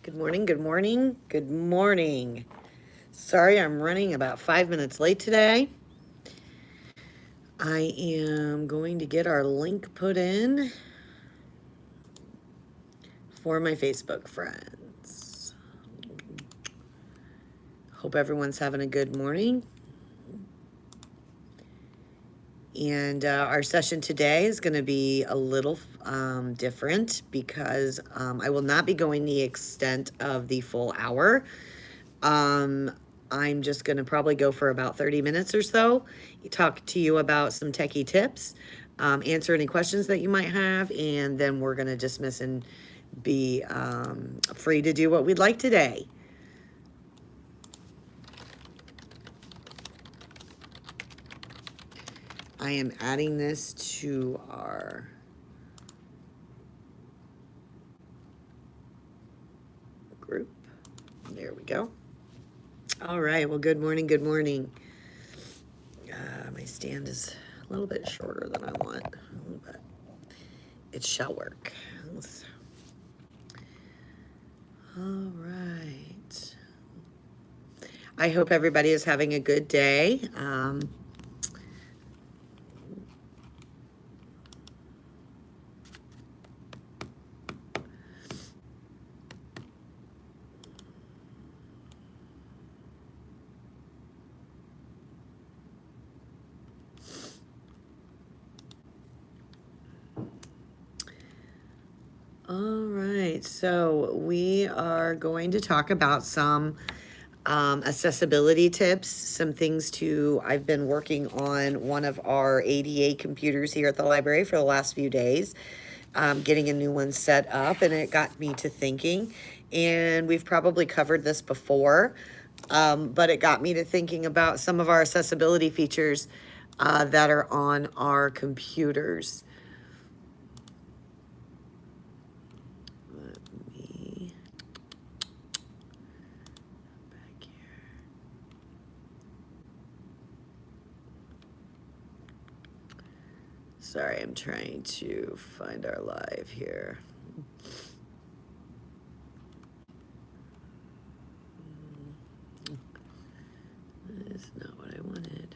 Good morning, good morning, good morning. Sorry, I'm running about 5 minutes late today. I am going to get our link put in for my Facebook friends. Hope everyone's having a good morning. And our session today is going to be a little different because I will not be going the extent of the full hour. I'm just going to probably go for about 30 minutes or so, talk to you about some techie tips, answer any questions that you might have, and then we're going to dismiss and be free to do what we'd like today. I am adding this to our group. There we go. All right, well, good morning, good morning. My stand is a little bit shorter than I want, but it shall work. All right. I hope everybody is having a good day. All right, so we are going to talk about some accessibility tips, some things I've been working on one of our ADA computers here at the library for the last few days, getting a new one set up, and it got me to thinking, and we've probably covered this before, but it got me to thinking about some of our accessibility features that are on our computers. Sorry, I'm trying to find our live here. That's not what I wanted.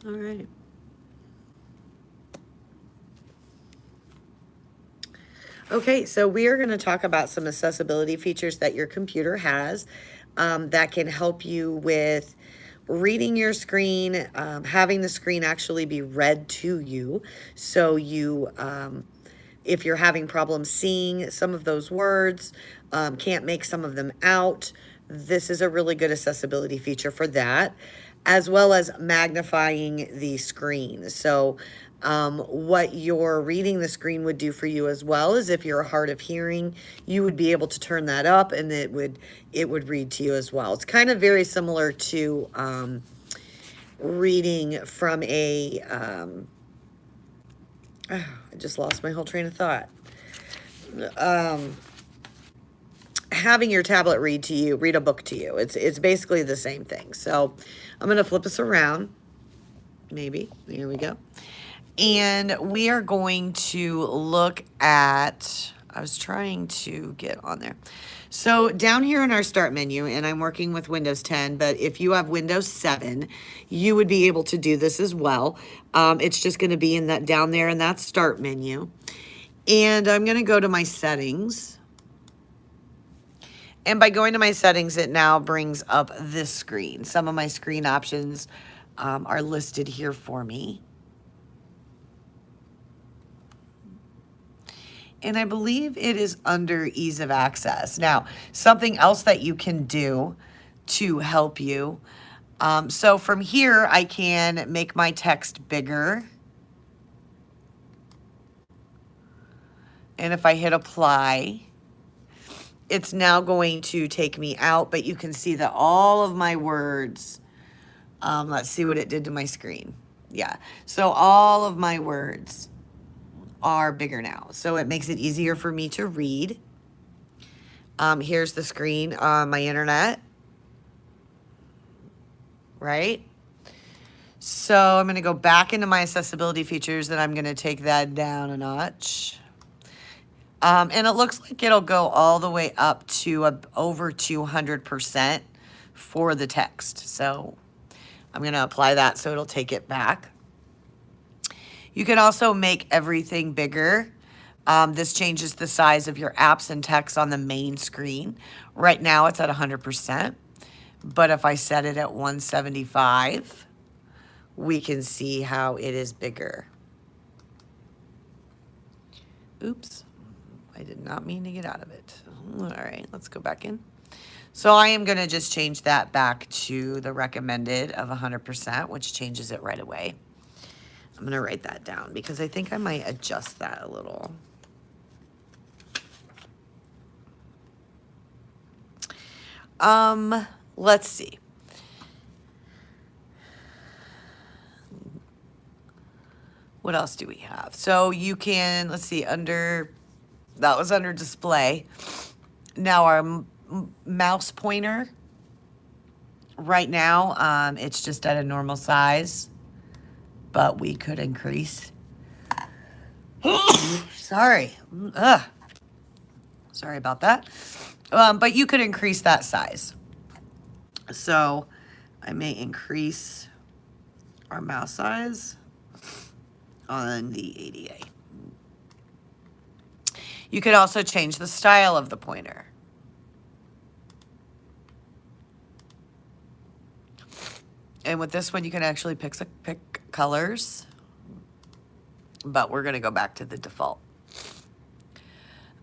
All right. Okay, so we are going to talk about some accessibility features that your computer has that can help you with reading your screen, having the screen actually be read to you. So if you're having problems seeing some of those words, can't make some of them out, this is a really good accessibility feature for that, as well as magnifying the screen. So what your reading the screen would do for you as well is if you're hard of hearing, you would be able to turn that up and it would read to you as well. It's kind of very similar to reading from a I just lost my whole train of thought. Having your tablet read a book to you. It's basically the same thing. So I'm going to flip us around. Maybe. Here we go. And we are going to look at, I was trying to get on there. So down here in our start menu, and I'm working with Windows 10, but if you have Windows 7, you would be able to do this as well. It's just going to be in that down there in that start menu. And I'm going to go to my settings. And by going to my settings, it now brings up this screen. Some of my screen options are listed here for me. And I believe it is under ease of access. Now, something else that you can do to help you. So from here, I can make my text bigger. And if I hit apply, it's now going to take me out, but you can see that all of my words, let's see what it did to my screen. Yeah, so all of my words are bigger now. So it makes it easier for me to read. Here's the screen on my internet, right? So I'm going to go back into my accessibility features, and I'm going to take that down a notch. And it looks like it'll go all the way up to over 200% for the text. So I'm going to apply that so it'll take it back. You can also make everything bigger. This changes the size of your apps and text on the main screen. Right now it's at 100%, but if I set it at 175, we can see how it is bigger. Oops, I did not mean to get out of it. All right, let's go back in. So I am going to just change that back to the recommended of 100%, which changes it right away. I'm going to write that down because I think I might adjust that a little. Let's see. What else do we have? So you can, let's see, that was under display. Now our mouse pointer, right now, it's just at a normal size, but we could increase. Sorry. Ugh. Sorry about that. But you could increase that size. So I may increase our mouse size on the ADA. You could also change the style of the pointer. And with this one, you can actually pick colors, but we're going to go back to the default.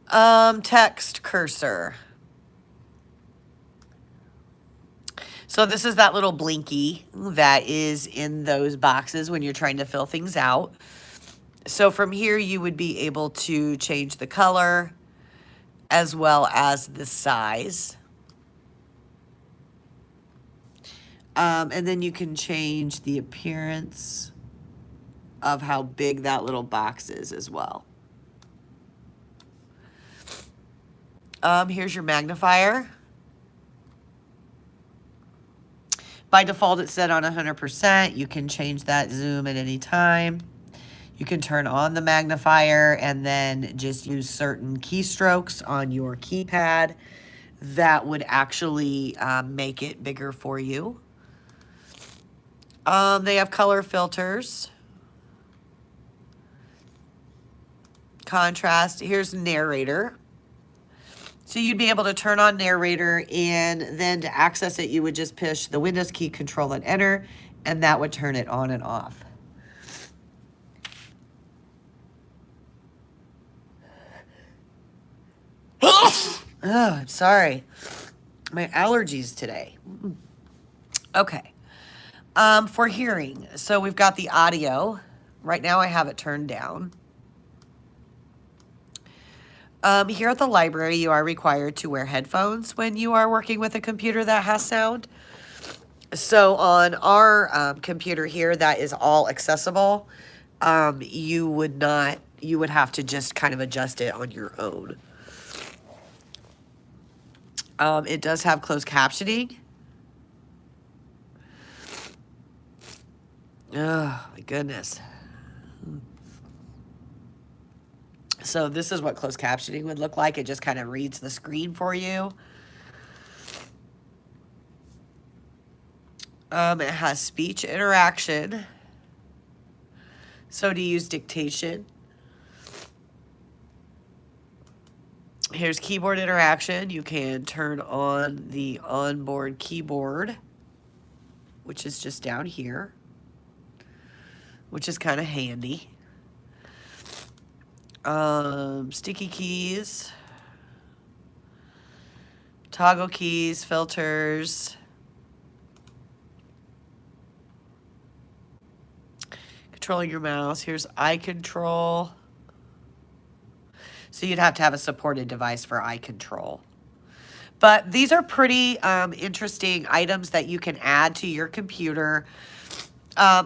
Text cursor. So this is that little blinky that is in those boxes when you're trying to fill things out. So from here, you would be able to change the color as well as the size. And then you can change the appearance of how big that little box is as well. Here's your magnifier. By default, it's set on 100%. You can change that zoom at any time. You can turn on the magnifier and then just use certain keystrokes on your keypad that would actually make it bigger for you. They have color filters. Contrast. Here's narrator. So you'd be able to turn on narrator, and then to access it, you would just push the Windows key, Control, and Enter, and that would turn it on and off. Oh, I'm sorry. My allergies today. Okay. For hearing, so we've got the audio. Right now I have it turned down. Here at the library, you are required to wear headphones when you are working with a computer that has sound. So on our computer here, that is all accessible. You would have to just kind of adjust it on your own. It does have closed captioning. Oh, my goodness. So this is what closed captioning would look like. It just kind of reads the screen for you. It has speech interaction. So to use dictation. Here's keyboard interaction. You can turn on the onboard keyboard, which is just down here, which is kind of handy. Sticky keys, toggle keys, filters, controlling your mouse. Here's eye control. So you'd have to have a supported device for eye control. But these are pretty interesting items that you can add to your computer.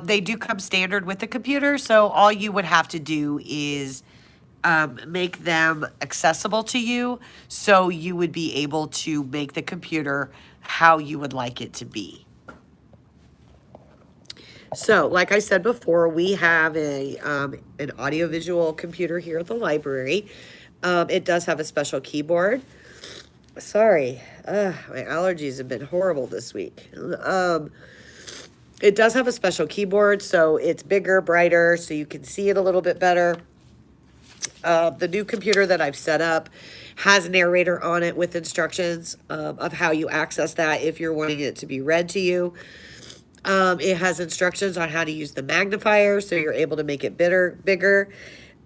They do come standard with the computer, so all you would have to do is make them accessible to you, so you would be able to make the computer how you would like it to be. So, like I said before, we have an audiovisual computer here at the library. It does have a special keyboard. Sorry, my allergies have been horrible this week. It does have a special keyboard, so it's bigger, brighter, so you can see it a little bit better. The new computer that I've set up has a narrator on it with instructions of how you access that if you're wanting it to be read to you. It has instructions on how to use the magnifier, so you're able to make it bigger.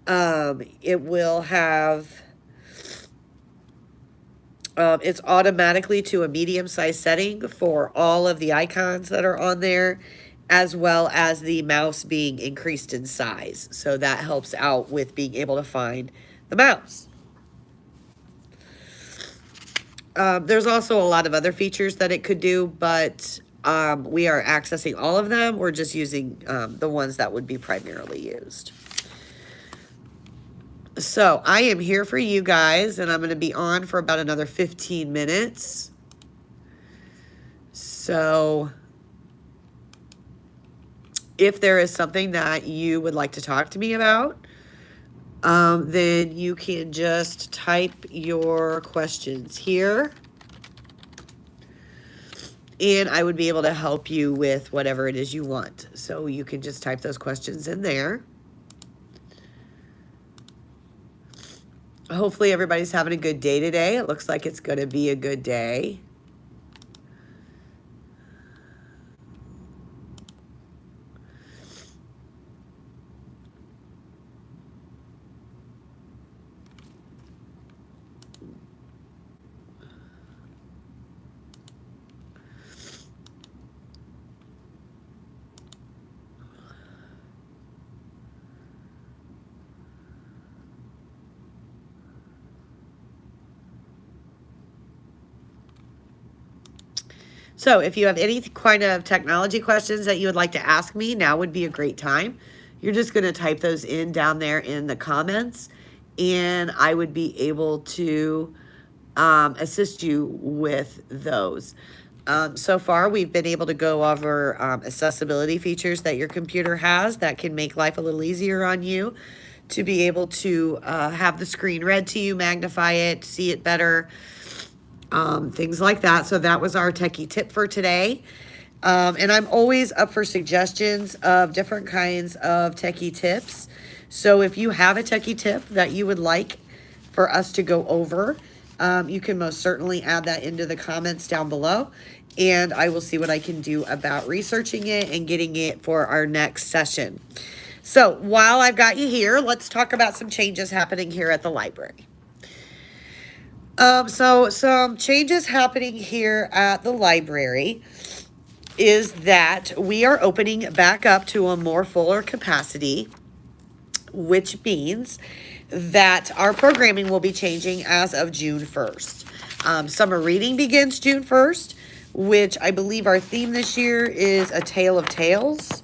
It will have, it's automatically to a medium-sized setting for all of the icons that are on there, as well as the mouse being increased in size. So that helps out with being able to find the mouse. There's also a lot of other features that it could do, but we are accessing all of them. We're just using the ones that would be primarily used. So I am here for you guys, and I'm going to be on for about another 15 minutes. So if there is something that you would like to talk to me about, then you can just type your questions here. And I would be able to help you with whatever it is you want. So you can just type those questions in there. Hopefully everybody's having a good day today. It looks like it's going to be a good day. So if you have any kind of technology questions that you would like to ask me, now would be a great time. You're just going to type those in down there in the comments, and I would be able to assist you with those. So far, we've been able to go over accessibility features that your computer has that can make life a little easier on you, to be able to have the screen read to you, magnify it, see it better, things like that. So that was our techie tip for today. And I'm always up for suggestions of different kinds of techie tips. So if you have a techie tip that you would like for us to go over, you can most certainly add that into the comments down below. And I will see what I can do about researching it and getting it for our next session. So while I've got you here, let's talk about some changes happening here at the library. So some changes happening here at the library is that we are opening back up to a more fuller capacity, which means that our programming will be changing as of June 1st. Summer reading begins June 1st, which I believe our theme this year is A Tale of Tales.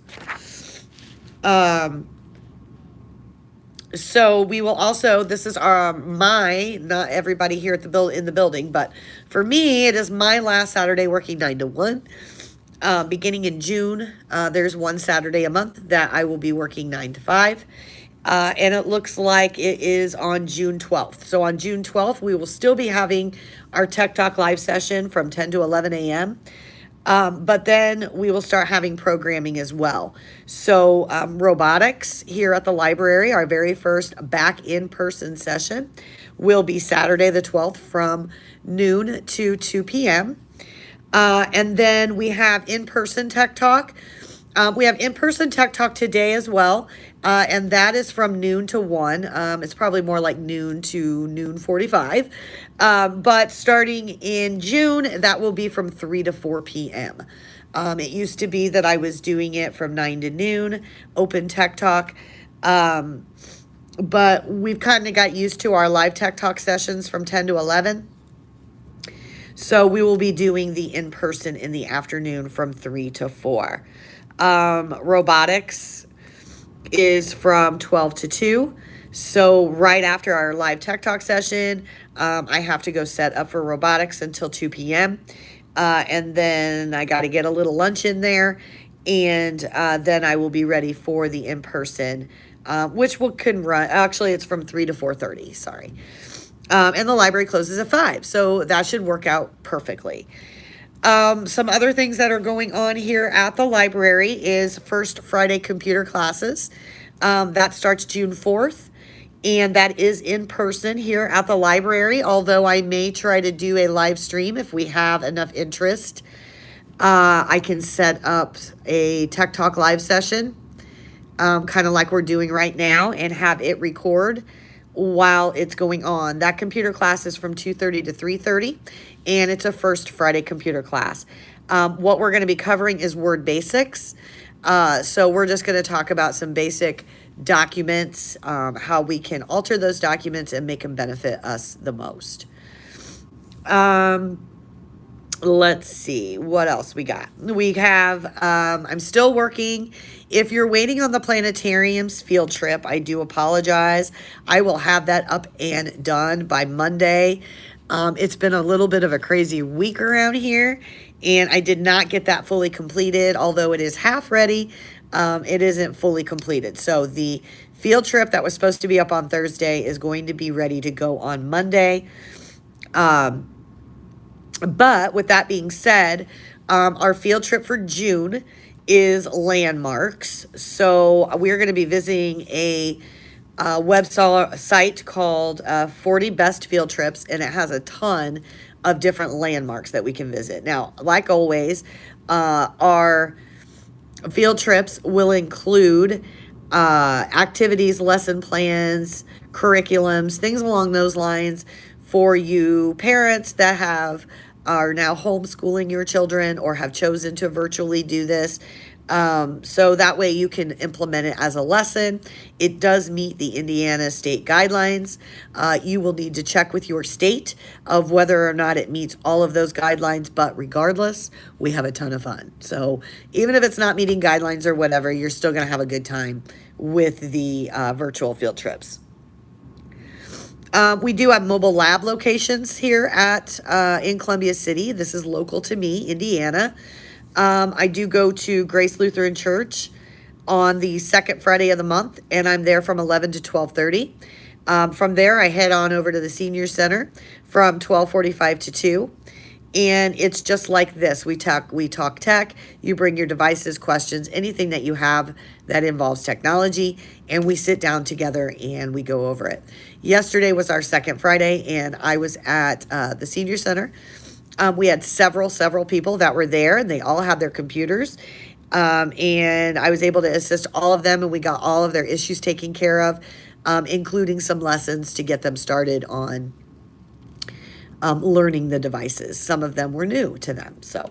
So we will also, this is not everybody here at in the building, but for me, it is my last Saturday working 9 to 1. Beginning in June, there's one Saturday a month that I will be working 9 to 5. And it looks like it is on June 12th. So on June 12th, we will still be having our Tech Talk live session from 10 to 11 a.m. But then we will start having programming as well. So robotics here at the library, our very first back in-person session, will be Saturday the 12th from noon to 2 p.m. And then we have in-person Tech Talk. We have in-person Tech Talk today as well, and that is from noon to 1. It's probably more like noon to noon 45. But starting in June, that will be from 3 to 4 p.m. It used to be that I was doing it from 9 to noon, open Tech Talk. But we've kind of got used to our live Tech Talk sessions from 10 to 11. So we will be doing the in-person in the afternoon from 3 to 4. Robotics is from 12 to 2. So right after our live Tech Talk session, I have to go set up for robotics until 2 p.m. And then I got to get a little lunch in there. And then I will be ready for the in-person, which can run, actually it's from 3 to 4:30, sorry. And the library closes at 5, so that should work out perfectly. Some other things that are going on here at the library is First Friday computer classes. That starts June 4th, and that is in person here at the library, although I may try to do a live stream if we have enough interest. I can set up a Tech Talk live session, kind of like we're doing right now, and have it record while it's going on. That computer class is from 2:30 to 3:30, and it's a First Friday computer class. What we're going to be covering is Word Basics. So we're just going to talk about some basic documents, how we can alter those documents and make them benefit us the most. Let's see what else we got. We have, I'm still working. If you're waiting on the planetarium's field trip, I do apologize. I will have that up and done by Monday. It's been a little bit of a crazy week around here, and I did not get that fully completed. Although it is half ready, it isn't fully completed. So the field trip that was supposed to be up on Thursday is going to be ready to go on Monday. But with that being said, our field trip for June is landmarks. So we're going to be visiting a website called 40 Best Field Trips, and it has a ton of different landmarks that we can visit. Now, like always, our field trips will include activities, lesson plans, curriculums, things along those lines for you parents that are now homeschooling your children or have chosen to virtually do this. So that way you can implement it as a lesson. It does meet the Indiana state guidelines. You will need to check with your state of whether or not it meets all of those guidelines, but regardless, we have a ton of fun. So even if it's not meeting guidelines or whatever, you're still going to have a good time with the virtual field trips. We do have mobile lab locations here in Columbia City. This is local to me, Indiana. I do go to Grace Lutheran Church on the second Friday of the month, and I'm there from 11 to 12:30. From there, I head on over to the Senior Center from 12:45 to 2. And it's just like this. We talk tech. You bring your devices, questions, anything that you have that involves technology, and we sit down together and we go over it. Yesterday was our second Friday, and I was at the Senior Center. We had several people that were there, and they all had their computers. And I was able to assist all of them, and we got all of their issues taken care of, including some lessons to get them started on learning the devices. Some of them were new to them. So,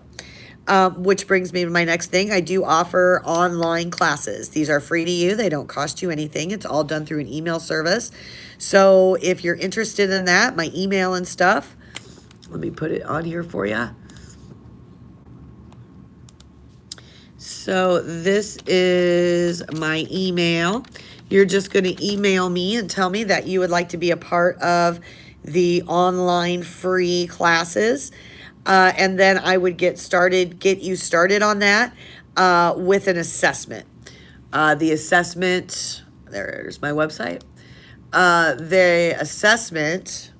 which brings me to my next thing. I do offer online classes. These are free to you. They don't cost you anything. It's all done through an email service. So if you're interested in that, my email and stuff, let me put it on here for you. So this is my email. You're just going to email me and tell me that you would like to be a part of the online free classes. And then I would get you started on that with an assessment. The assessment, there's my website. The assessment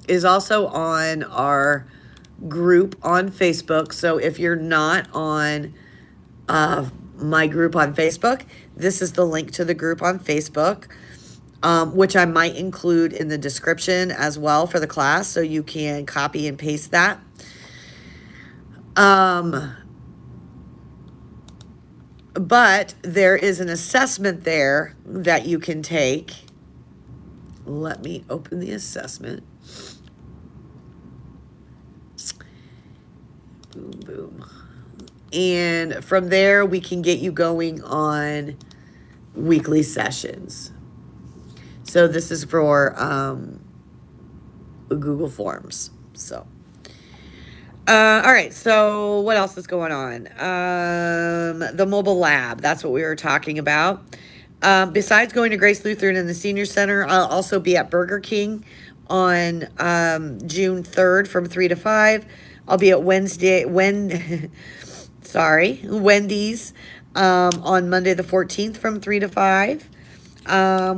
is also on our group on Facebook. So if you're not on my group on Facebook, this is the link to the group on Facebook, which I might include in the description as well for the class, so you can copy and paste that. But there is an assessment there that you can take. Let me open the assessment. Boom, boom. And from there, we can get you going on weekly sessions. So this is for Google Forms. So, all right. So what else is going on? The mobile lab. That's what we were talking about. Besides going to Grace Lutheran and the Senior Center, I'll also be at Burger King on June 3rd from 3 to 5. I'll be at Wendy's on Monday the 14th from 3 to 5.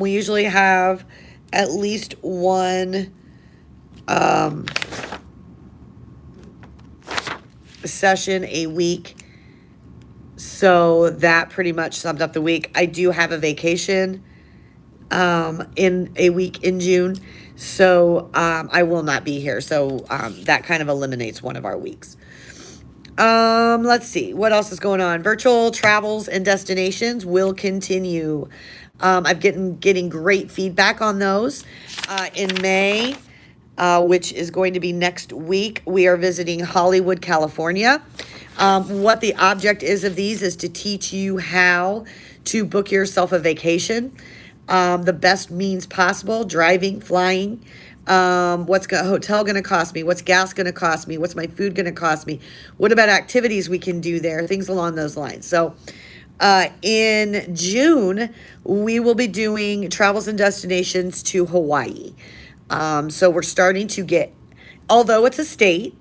We usually have at least one session a week. So that pretty much summed up the week. I do have a vacation in a week in June. So I will not be here. So that kind of eliminates one of our weeks. Let's see. What else is going on? Virtual travels and destinations will continue. I'm getting great feedback on those. In May, which is going to be next week, we are visiting Hollywood, California. What the object is of these is to teach you how to book yourself a vacation. The best means possible: driving, flying. What's a hotel going to cost me? What's gas going to cost me? What's my food going to cost me? What about activities we can do there? Things along those lines. So in June, we will be doing travels and destinations to Hawaii. So we're starting to get, although it's a state,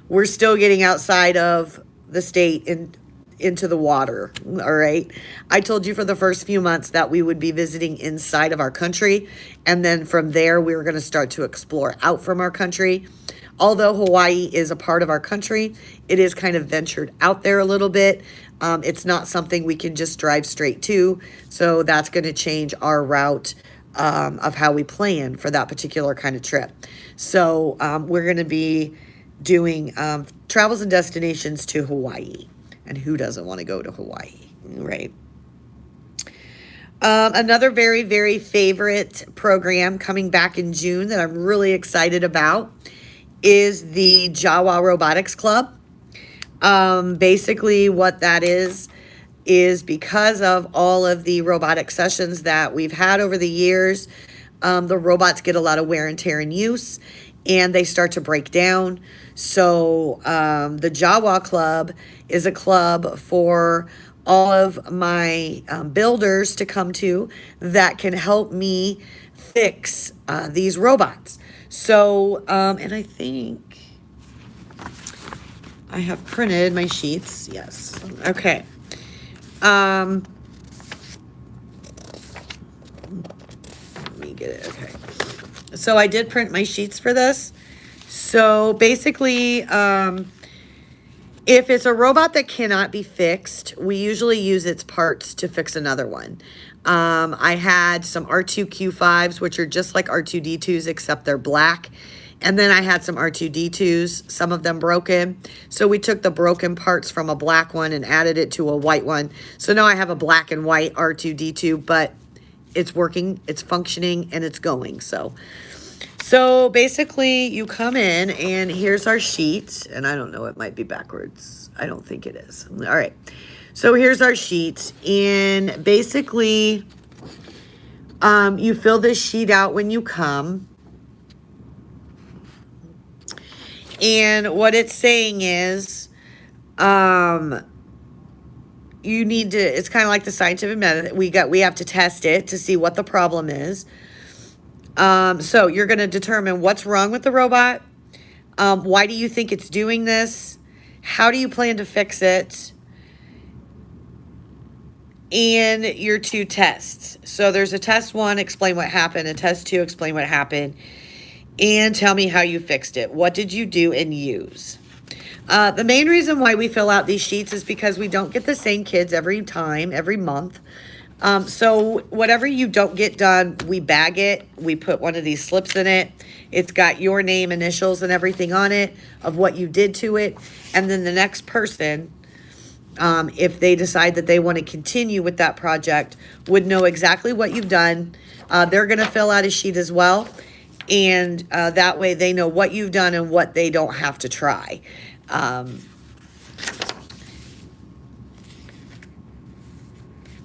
we're still getting outside of the state and into the water. All right. I told you for the first few months that we would be visiting inside of our country. And then from there, we were going to start to explore out from our country. Although Hawaii is a part of our country, it is kind of ventured out there a little bit. It's not something we can just drive straight to. So that's going to change our route of how we plan for that particular kind of trip. So we're going to be doing travels and destinations to Hawaii. And who doesn't want to go to Hawaii, right? Another very, very favorite program coming back in June that I'm really excited about is the Jawa Robotics Club. Basically what that is because of all of the robotic sessions that we've had over the years, the robots get a lot of wear and tear in use, and they start to break down. So the Jawa Club is a club for all of my builders to come to that can help me fix these robots. So, and I think I have printed my sheets. Yes. Okay. Let me get it. Okay. So I did print my sheets for this. So basically, if it's a robot that cannot be fixed, we usually use its parts to fix another one. I had some R2Q5s, which are just like R2D2s, except they're black. And then I had some R2D2s, some of them broken. So we took the broken parts from a black one and added it to a white one. So now I have a black and white R2D2, but it's working, it's functioning, and it's going. So basically you come in and here's our sheet. And I don't know, it might be backwards. I don't think it is. All right. So here's our sheet. And basically you fill this sheet out when you come. And what it's saying is, you need to, it's kind of like the scientific method. We have to test it to see what the problem is. So you're going to determine what's wrong with the robot. Why do you think it's doing this? How do you plan to fix it? And your two tests. So there's a test 1, explain what happened. A test 2, explain what happened. And tell me how you fixed it. What did you do and use? The main reason why we fill out these sheets is because we don't get the same kids every time, every month. So whatever you don't get done, we bag it. We put one of these slips in it. It's got your name, initials, and everything on it of what you did to it. And then the next person, if they decide that they want to continue with that project, would know exactly what you've done. They're going to fill out a sheet as well. And that way they know what you've done and what they don't have to try.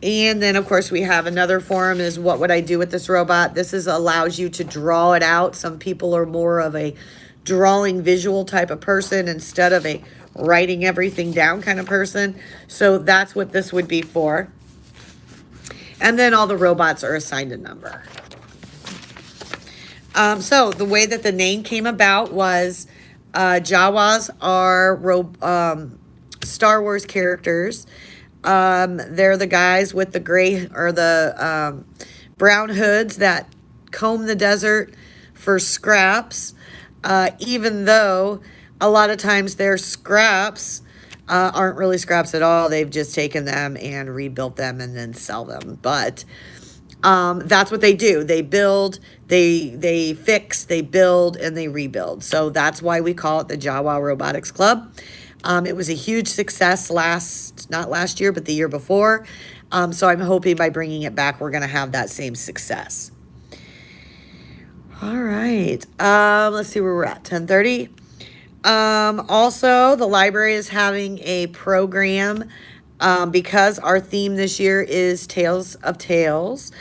And then, of course, we have another form is what would I do with this robot? This allows you to draw it out. Some people are more of a drawing visual type of person instead of a writing everything down kind of person. So that's what this would be for. And then all the robots are assigned a number. So the way that the name came about was Jawas are Star Wars characters. They're the guys with the gray or the brown hoods that comb the desert for scraps, even though a lot of times their scraps aren't really scraps at all. They've just taken them and rebuilt them and then sell them. But that's what they do. They build, they fix, they build, and they rebuild. So that's why we call it the Jawa Robotics Club. It was a huge success not last year, but the year before. So I'm hoping by bringing it back, we're going to have that same success. All right. Let's see where we're at, 10:30. Also, the library is having a program because our theme this year is Tales of Tales.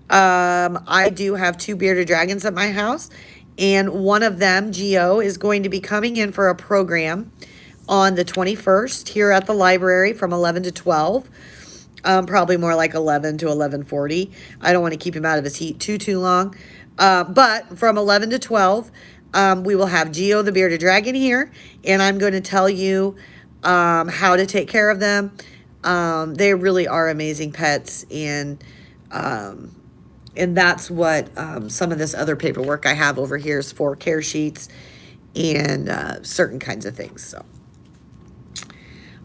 I do have 2 bearded dragons at my house, and one of them, Geo, is going to be coming in for a program on the 21st here at the library from 11 to 12. Probably more like 11 to 11:40. I don't want to keep him out of his heat too long. But from 11 to 12, we will have Geo the bearded dragon here, and I'm going to tell you how to take care of them. They really are amazing pets, and that's what some of this other paperwork I have over here is for, care sheets and certain kinds of things. So,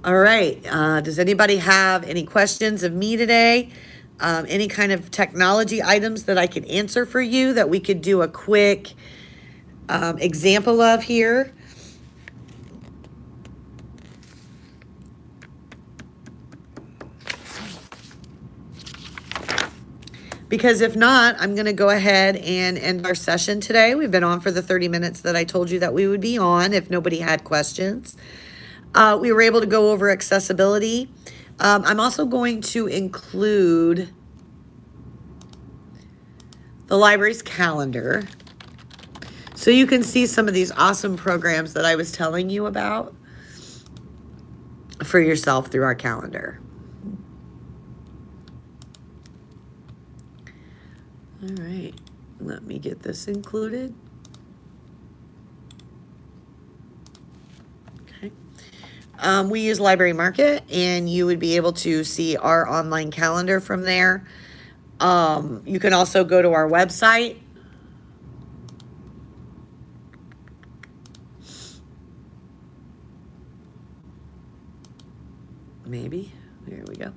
all right. Does anybody have any questions of me today? Any kind of technology items that I could answer for you that we could do a quick example of here? Because if not, I'm going to go ahead and end our session today. We've been on for the 30 minutes that I told you that we would be on if nobody had questions. We were able to go over accessibility. I'm also going to include the library's calendar so you can see some of these awesome programs that I was telling you about for yourself through our calendar. All right, let me get this included. Okay. We use Library Market, and you would be able to see our online calendar from there. You can also go to our website. Maybe. There we go.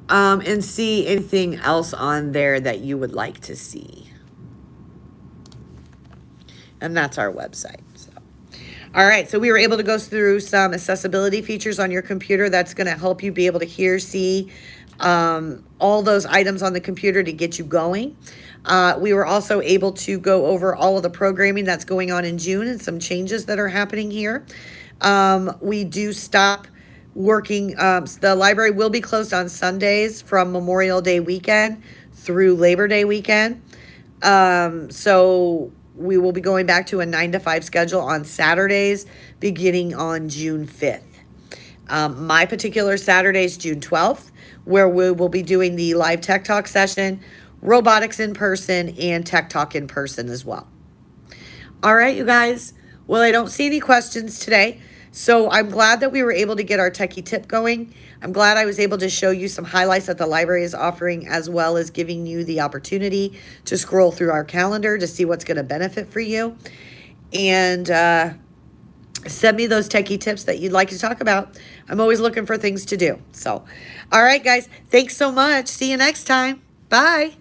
And see anything else on there that you would like to see. And that's our website. So, all right, so we were able to go through some accessibility features on your computer that's going to help you be able to hear, see all those items on the computer to get you going. We were also able to go over all of the programming that's going on in June and some changes that are happening here. We do stop working. The library will be closed on Sundays from Memorial Day weekend through Labor Day weekend. So we will be going back to a 9 to 5 schedule on Saturdays beginning on June 5th. My particular Saturday is June 12th, where we will be doing the live Tech Talk session, Robotics in person, and Tech Talk in person as well. All right, you guys. Well, I don't see any questions today. So I'm glad that we were able to get our techie tip going. I'm glad I was able to show you some highlights that the library is offering, as well as giving you the opportunity to scroll through our calendar to see what's going to benefit for you. And send me those techie tips that you'd like to talk about. I'm always looking for things to do. So, all right, guys, thanks so much. See you next time. Bye.